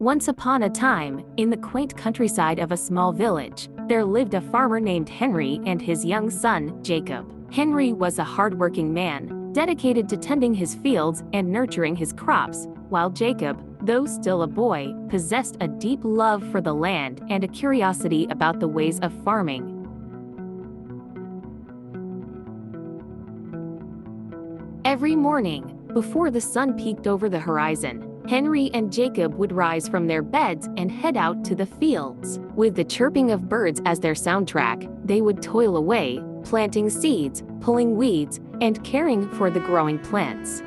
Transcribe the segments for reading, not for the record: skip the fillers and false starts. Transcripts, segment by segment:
Once upon a time, in the quaint countryside of a small village, there lived a farmer named Henry and his young son, Jacob. Henry was a hardworking man, dedicated to tending his fields and nurturing his crops, while Jacob, though still a boy, possessed a deep love for the land and a curiosity about the ways of farming. Every morning, before the sun peeked over the horizon, Henry and Jacob would rise from their beds and head out to the fields. With the chirping of birds as their soundtrack, they would toil away, planting seeds, pulling weeds, and caring for the growing plants.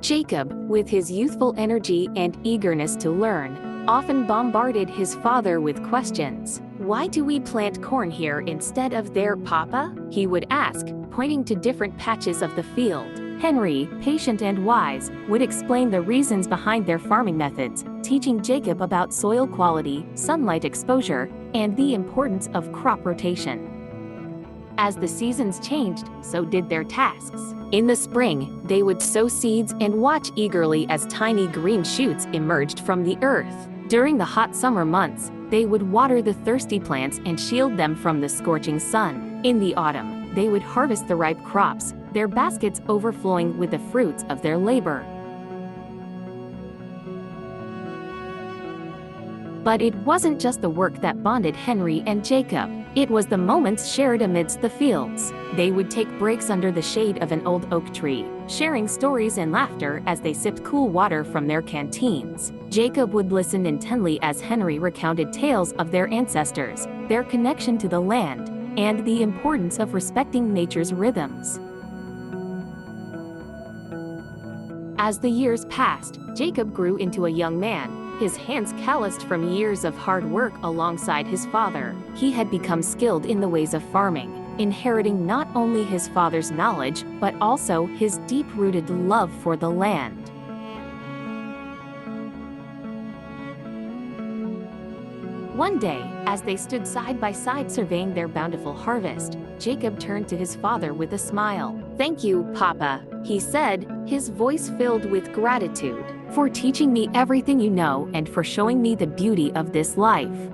Jacob, with his youthful energy and eagerness to learn, often bombarded his father with questions. "Why do we plant corn here instead of there, Papa?" he would ask, pointing to different patches of the field. Henry, patient and wise, would explain the reasons behind their farming methods, teaching Jacob about soil quality, sunlight exposure, and the importance of crop rotation. As the seasons changed, so did their tasks. In the spring, they would sow seeds and watch eagerly as tiny green shoots emerged from the earth. During the hot summer months, they would water the thirsty plants and shield them from the scorching sun. In the autumn, they would harvest the ripe crops, their baskets overflowing with the fruits of their labor. But it wasn't just the work that bonded Henry and Jacob. It was the moments shared amidst the fields. They would take breaks under the shade of an old oak tree, sharing stories and laughter as they sipped cool water from their canteens. Jacob would listen intently as Henry recounted tales of their ancestors, their connection to the land, and the importance of respecting nature's rhythms. As the years passed, Jacob grew into a young man, his hands calloused from years of hard work alongside his father. He had become skilled in the ways of farming, inheriting not only his father's knowledge, but also his deep-rooted love for the land. One day, as they stood side by side surveying their bountiful harvest, Jacob turned to his father with a smile. "Thank you, Papa," he said, his voice filled with gratitude, "for teaching me everything you know and for showing me the beauty of this life."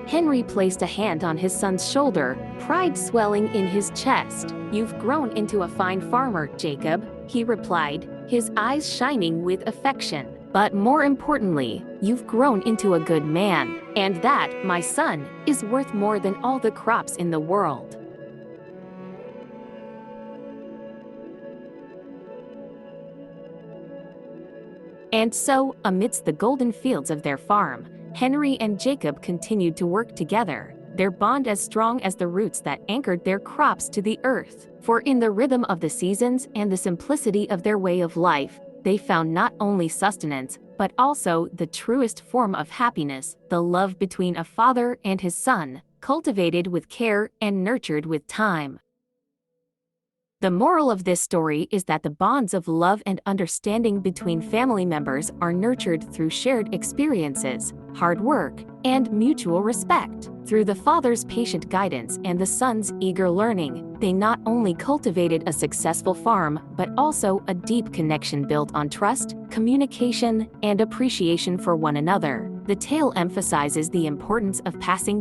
Henry placed a hand on his son's shoulder, pride swelling in his chest. "You've grown into a fine farmer, Jacob," he replied, his eyes shining with affection. "But more importantly, you've grown into a good man. And that, my son, is worth more than all the crops in the world." And so, amidst the golden fields of their farm, Henry and Jacob continued to work together, their bond as strong as the roots that anchored their crops to the earth. For in the rhythm of the seasons and the simplicity of their way of life, they found not only sustenance, but also the truest form of happiness, the love between a father and his son, cultivated with care and nurtured with time. The moral of this story is that the bonds of love and understanding between family members are nurtured through shared experiences, hard work, and mutual respect. Through the father's patient guidance and the son's eager learning, they not only cultivated a successful farm, but also a deep connection built on trust, communication, and appreciation for one another. The tale emphasizes the importance of passing